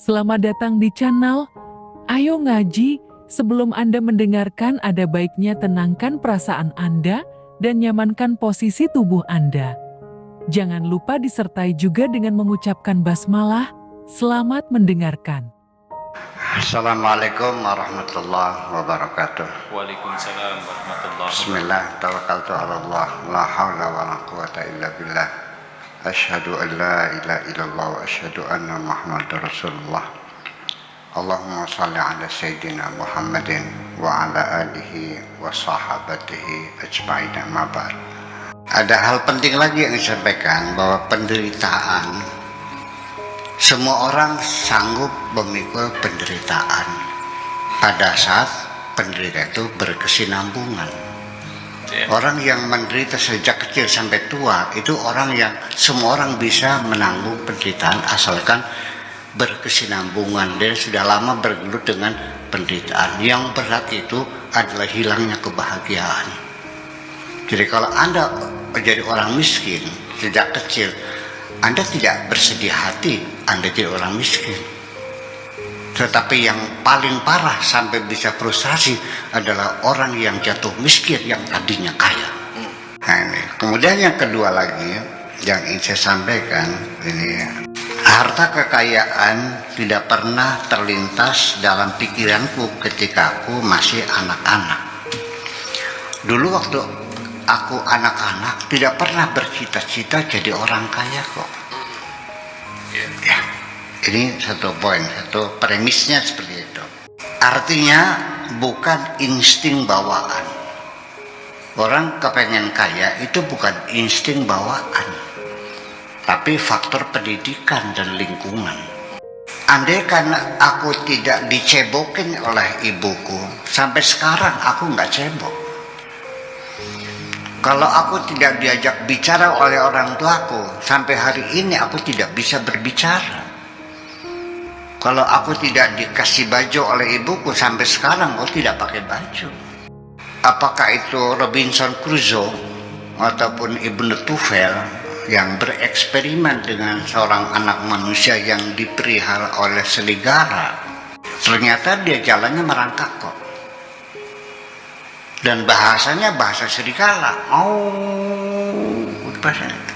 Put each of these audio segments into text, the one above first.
Selamat datang di channel Ayo Ngaji. Sebelum Anda mendengarkan, ada baiknya tenangkan perasaan Anda dan nyamankan posisi tubuh Anda. Jangan lupa disertai juga dengan mengucapkan basmalah. Selamat mendengarkan. Assalamualaikum warahmatullahi wabarakatuh. Waalaikumsalam warahmatullahi wabarakatuh. Bismillah, tawakkaltu ala Allah, la hawla wa la quwata illa billah. Asyhadu an la ilaha illallah wa asyhadu anna Muhammadar Rasulullah. Allahumma salli ala Sayyidina Muhammadin wa ala alihi wa sahabatihi ajma'in, amma ba'd. Ada hal penting lagi yang disampaikan, bahwa penderitaan, semua orang sanggup memikul penderitaan pada saat penderita itu berkesinambungan. Orang yang menderita sejak kecil sampai tua itu orang yang semua orang bisa menanggung penderitaan asalkan berkesinambungan dan sudah lama bergelut dengan penderitaan. Yang berat itu adalah hilangnya kebahagiaan. Jadi kalau Anda menjadi orang miskin sejak kecil, Anda tidak bersedih hati Anda jadi orang miskin. Tetapi yang paling parah sampai bisa frustasi adalah orang yang jatuh miskin yang tadinya kaya. Nah ini. Kemudian yang kedua lagi yang ingin saya sampaikan ini, harta kekayaan tidak pernah terlintas dalam pikiranku ketika aku masih anak-anak. Dulu waktu aku anak-anak tidak pernah bercita-cita jadi orang kaya kok. Ya. Ini satu poin, satu premisnya seperti itu. Artinya bukan insting bawaan. Orang kepengen kaya itu bukan insting bawaan, tapi faktor pendidikan dan lingkungan. Andai karena aku tidak dicebokin oleh ibuku, sampai sekarang aku nggak cebok. Kalau aku tidak diajak bicara oleh orang tuaku, sampai hari ini aku tidak bisa berbicara. Kalau aku tidak dikasih baju oleh ibuku, sampai sekarang aku tidak pakai baju. Apakah itu Robinson Crusoe ataupun Ibnu Tufel yang bereksperimen dengan seorang anak manusia yang diperihal oleh serigala, ternyata dia jalannya merangkak kok. Dan bahasanya bahasa serigala. Bahasa itu.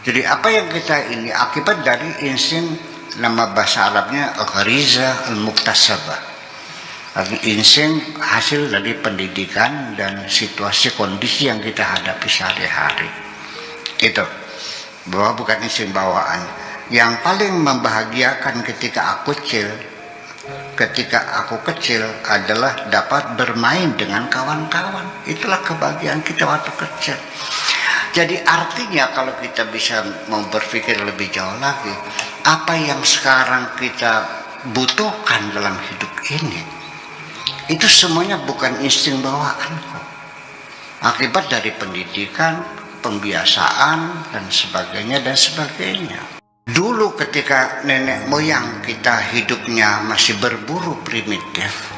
Jadi apa yang kita ini akibat dari insting, nama bahasa Arabnya ghariza al-muktasabah. Insting hasil dari pendidikan dan situasi kondisi yang kita hadapi sehari-hari. Itu bahwa bukan insting bawaan. Yang paling membahagiakan ketika aku kecil adalah dapat bermain dengan kawan-kawan. Itulah kebahagiaan kita waktu kecil. Jadi artinya kalau kita bisa mau berpikir lebih jauh lagi, apa yang sekarang kita butuhkan dalam hidup ini, itu semuanya bukan insting bawaan kok. Akibat dari pendidikan, pembiasaan, dan sebagainya dan sebagainya. Dulu ketika nenek moyang kita hidupnya masih berburu primitif,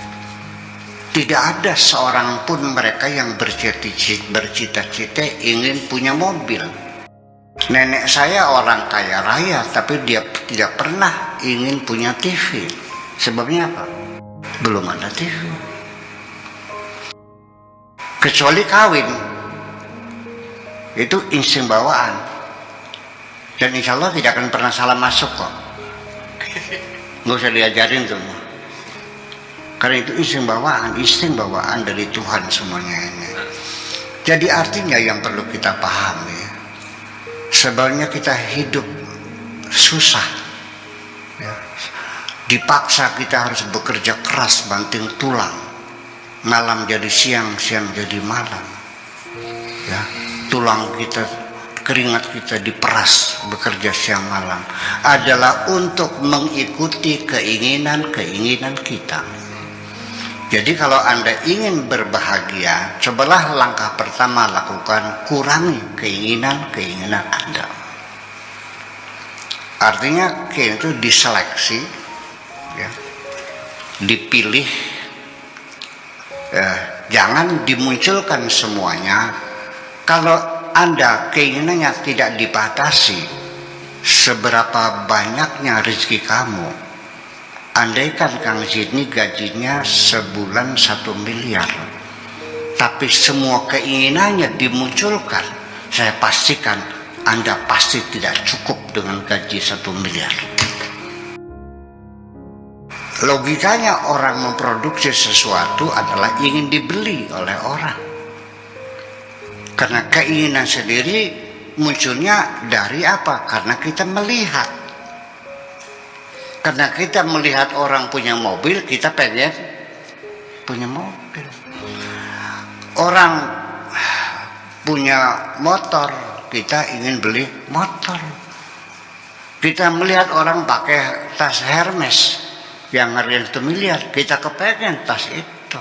tidak ada seorang pun mereka yang bercita-cita ingin punya mobil. Nenek saya orang kaya raya, tapi dia tidak pernah ingin punya TV. Sebabnya apa? Belum ada TV. Kecuali kawin. Itu insting bawaan. Dan insya Allah tidak akan pernah salah masuk kok. Nggak usah diajarin semua. Karena itu insting bawaan dari Tuhan semuanya ini. Jadi artinya yang perlu kita pahami, sebenarnya kita hidup susah, ya. Dipaksa kita harus bekerja keras banting tulang, malam jadi siang, siang jadi malam, ya. Tulang kita, keringat kita diperas bekerja siang malam adalah untuk mengikuti keinginan kita. Jadi kalau Anda ingin berbahagia, cobalah langkah pertama lakukan, kurangi keinginan Anda. Artinya itu diseleksi ya. Dipilih, jangan dimunculkan semuanya. Kalau Anda keinginannya tidak dibatasi, seberapa banyaknya rezeki kamu, andaikan Kang Zidni gajinya sebulan 1 miliar, tapi semua keinginannya dimunculkan, saya pastikan Anda pasti tidak cukup dengan gaji 1 miliar. Logikanya orang memproduksi sesuatu adalah ingin dibeli oleh orang. Karena keinginan sendiri munculnya dari apa? Karena kita melihat. Karena kita melihat orang punya mobil, kita pengen punya mobil. Orang punya motor, kita ingin beli motor. Kita melihat orang pakai tas Hermes yang harganya 1 miliar, kita kepengen tas itu.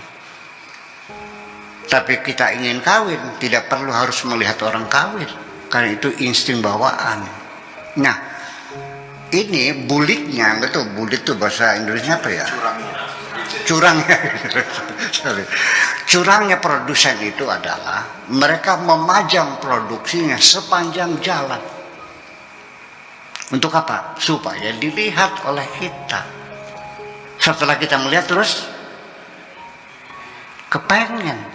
Tapi kita ingin kawin, tidak perlu harus melihat orang kawin, karena itu insting bawaan. Nah, ini bulitnya, betul, bulit itu bahasa Indonesia apa ya? Curangnya. Curangnya produsen itu adalah mereka memajang produksinya sepanjang jalan. Untuk apa? Supaya dilihat oleh kita. Setelah kita melihat terus kepengen.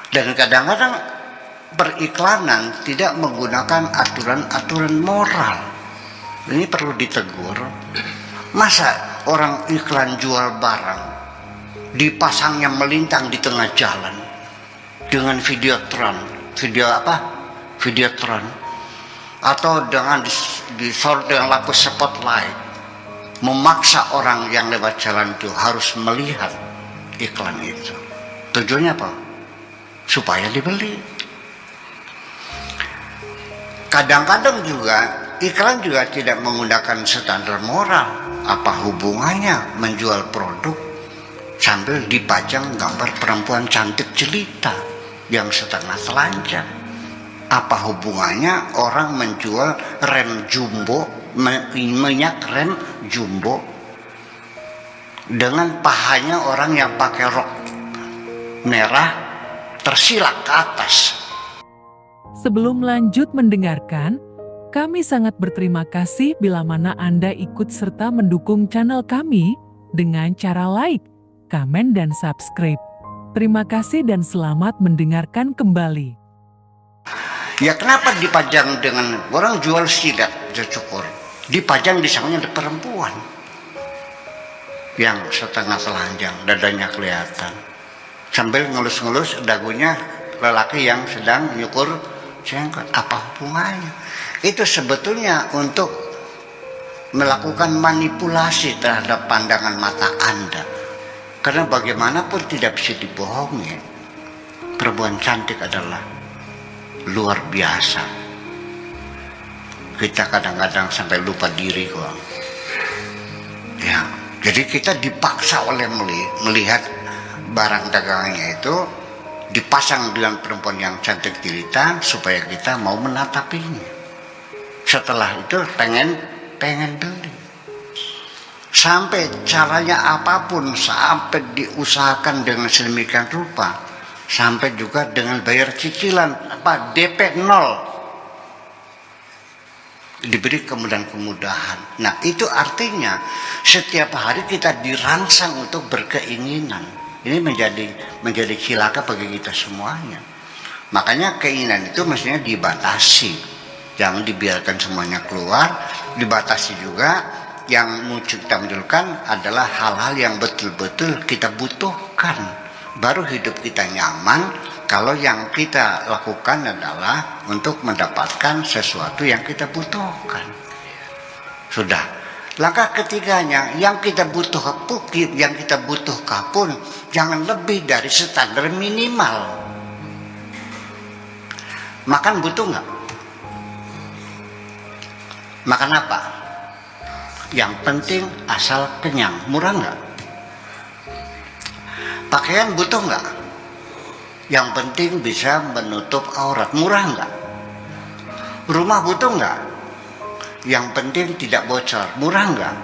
Dan kadang-kadang periklanan tidak menggunakan aturan-aturan moral. Ini perlu ditegur. Masa orang iklan jual barang dipasangnya melintang di tengah jalan dengan videotron, videotron, atau dengan disorot dengan lampu spotlight, memaksa orang yang lewat jalan itu harus melihat iklan itu. Tujuannya apa? Supaya dibeli. Kadang-kadang juga iklan juga tidak menggunakan standar moral. Apa hubungannya menjual produk sambil dipajang gambar perempuan cantik jelita yang setengah telanjang? Apa hubungannya orang menjual rem jumbo, minyak rem jumbo, dengan pahanya orang yang pakai rok merah tersilak ke atas? Sebelum lanjut mendengarkan, kami sangat berterima kasih bila mana Anda ikut serta mendukung channel kami dengan cara like, komen, dan subscribe. Terima kasih dan selamat mendengarkan kembali. Ya, kenapa dipajang dengan orang jual sidat, cukur, dipajang di sananya ada perempuan yang setengah telanjang, dadanya kelihatan, sambil ngelus-ngelus dagunya lelaki yang sedang nyukur jenggot. Apa hubungannya? Itu sebetulnya untuk melakukan manipulasi terhadap pandangan mata Anda. Karena bagaimanapun tidak bisa dibohongi, perempuan cantik adalah luar biasa. Kita kadang-kadang sampai lupa diri kok. Ya, jadi kita dipaksa oleh melihat barang dagangannya itu dipasang dengan perempuan yang cantik jelita supaya kita mau menatapinya. Setelah itu pengen beli. Sampai caranya apapun, sampai diusahakan dengan sedemikian rupa, sampai juga dengan bayar cicilan DP 0, diberi kemudahan-kemudahan. Nah, itu artinya setiap hari kita dirangsang untuk berkeinginan. Ini menjadi cilaka bagi kita semuanya. Makanya keinginan itu mestinya dibatasi, jangan dibiarkan semuanya keluar. Dibatasi juga, yang kita munculkan adalah hal-hal yang betul-betul kita butuhkan. Baru hidup kita nyaman kalau yang kita lakukan adalah untuk mendapatkan sesuatu yang kita butuhkan. Sudah. Langkah ketiganya, yang kita butuhkan pun jangan lebih dari standar minimal. Makan butuh nggak? Makan apa? Yang penting asal kenyang. Murah nggak? Pakaian butuh nggak? Yang penting bisa menutup aurat. Murah nggak? Rumah butuh nggak? Yang penting tidak bocor. Murah nggak?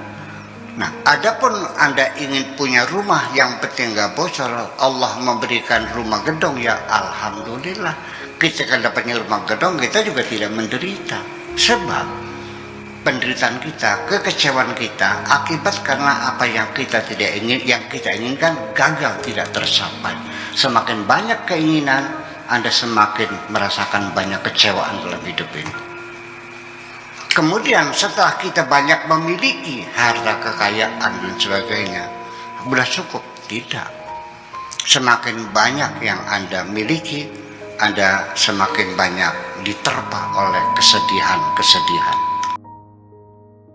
Nah, adapun Anda ingin punya rumah yang penting nggak bocor, Allah memberikan rumah gedong, ya alhamdulillah. Kita kan dapatnya rumah gedong, kita juga tidak menderita. Sebab penderitaan kita, kekecewaan kita akibat karena apa yang kita tidak ingin, yang kita inginkan gagal, tidak tercapai. Semakin banyak keinginan, Anda semakin merasakan banyak kecewaan dalam hidup ini. Kemudian setelah kita banyak memiliki harta kekayaan dan sebagainya, sudah cukup? Tidak. Semakin banyak yang Anda miliki, Anda semakin banyak diterpa oleh kesedihan-kesedihan.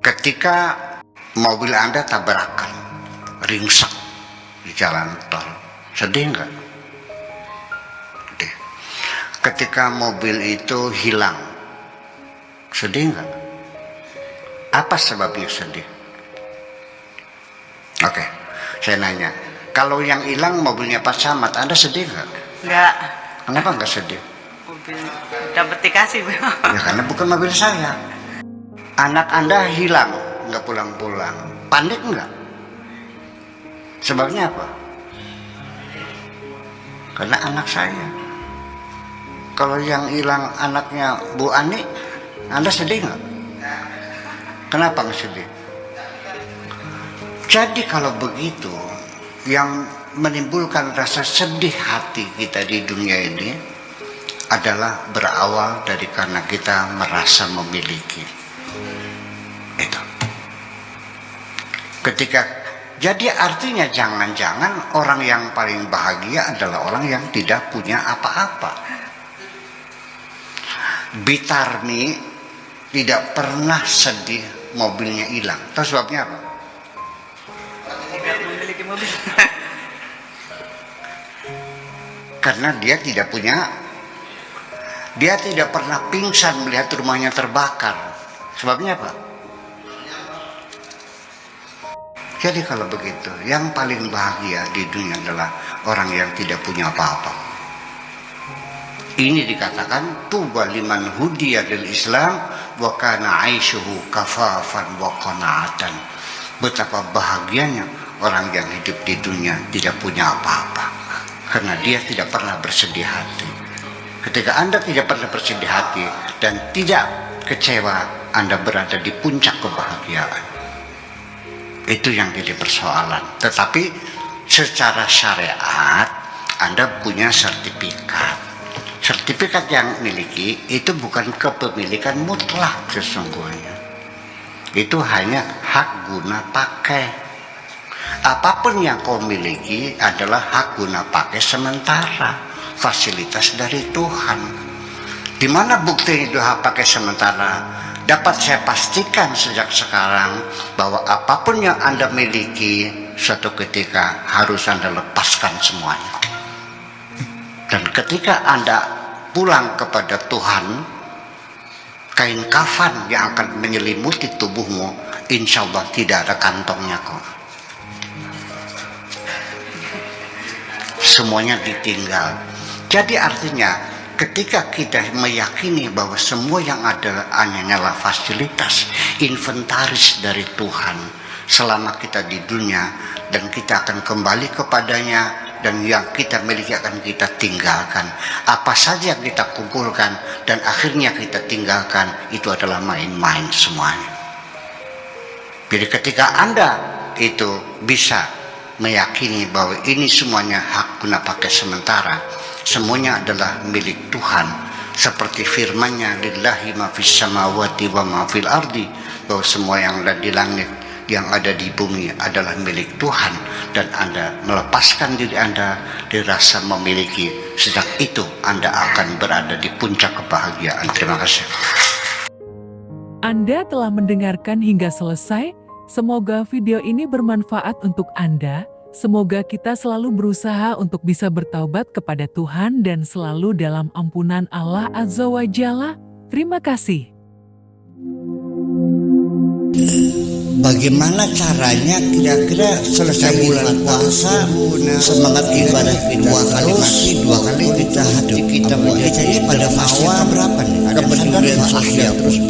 Ketika mobil Anda tabrakan, ringsek di jalan tol, sedih nggak? Sedih. Ketika mobil itu hilang, sedih nggak? Apa sebabnya sedih? Oke, saya nanya. Kalau yang hilang mobilnya Pak Camat, Anda sedih nggak? Enggak. Kenapa nggak sedih? Mobil dapat dikasih. Ya karena bukan mobil saya. Anak Anda hilang, nggak pulang-pulang. Panik nggak? Sebabnya apa? Karena anak saya. Kalau yang hilang anaknya Bu Ani, Anda sedih nggak? Kenapa nggak sedih? Jadi kalau begitu, yang menimbulkan rasa sedih hati kita di dunia ini adalah berawal dari karena kita merasa memiliki. Itu. Jadi artinya jangan-jangan orang yang paling bahagia adalah orang yang tidak punya apa-apa. Bitarmi tidak pernah sedih mobilnya hilang. Tahu sebabnya apa? Tidak memiliki mobil. Karena dia tidak punya, dia tidak pernah pingsan melihat rumahnya terbakar. Sebabnya apa? Jadi kalau begitu, yang paling bahagia di dunia adalah orang yang tidak punya apa-apa. Ini dikatakan tuba liman hudiya lil Islam wa kana aishuhu kafafan wa qana'atan. Betapa bahagianya orang yang hidup di dunia tidak punya apa-apa, karena dia tidak pernah bersedih hati. Ketika Anda tidak pernah bersedih hati dan tidak kecewa, Anda berada di puncak kebahagiaan. Itu yang jadi persoalan. Tetapi secara syariat Anda punya sertifikat. Sertifikat yang miliki itu bukan kepemilikan mutlak sesungguhnya. Itu hanya hak guna pakai. Apapun yang kau miliki adalah hak guna pakai sementara, fasilitas dari Tuhan. Di mana bukti itu hak pakai sementara? Dapat saya pastikan sejak sekarang bahwa apapun yang Anda miliki suatu ketika harus Anda lepaskan semuanya. Dan ketika Anda pulang kepada Tuhan, kain kafan yang akan menyelimuti tubuhmu, insya Allah tidak ada kantongnya kok. Semuanya ditinggal. Jadi artinya ketika kita meyakini bahwa semua yang ada hanyalah fasilitas, inventaris dari Tuhan selama kita di dunia, dan kita akan kembali kepadanya, dan yang kita miliki akan kita tinggalkan. Apa saja yang kita kumpulkan dan akhirnya kita tinggalkan, itu adalah main-main semuanya. Jadi ketika Anda itu bisa meyakini bahwa ini semuanya hak guna pakai sementara, semuanya adalah milik Tuhan, seperti firman-Nya, lillahi ma fis samawati wa ma fil ardi, bahwa semua yang ada di langit, yang ada di bumi adalah milik Tuhan, dan Anda melepaskan diri Anda dari rasa memiliki, sejak itu Anda akan berada di puncak kebahagiaan. Terima kasih. Anda telah mendengarkan hingga selesai. Semoga video ini bermanfaat untuk Anda. Semoga kita selalu berusaha untuk bisa bertaubat kepada Tuhan dan selalu dalam ampunan Allah Azza wa Jalla. Terima kasih. Bagaimana caranya kira-kira selesai bulan puasa, semangat ibadah kita dua kali kita hadir, kita ini pada fase berapa nih? Ada pedulian sosial terus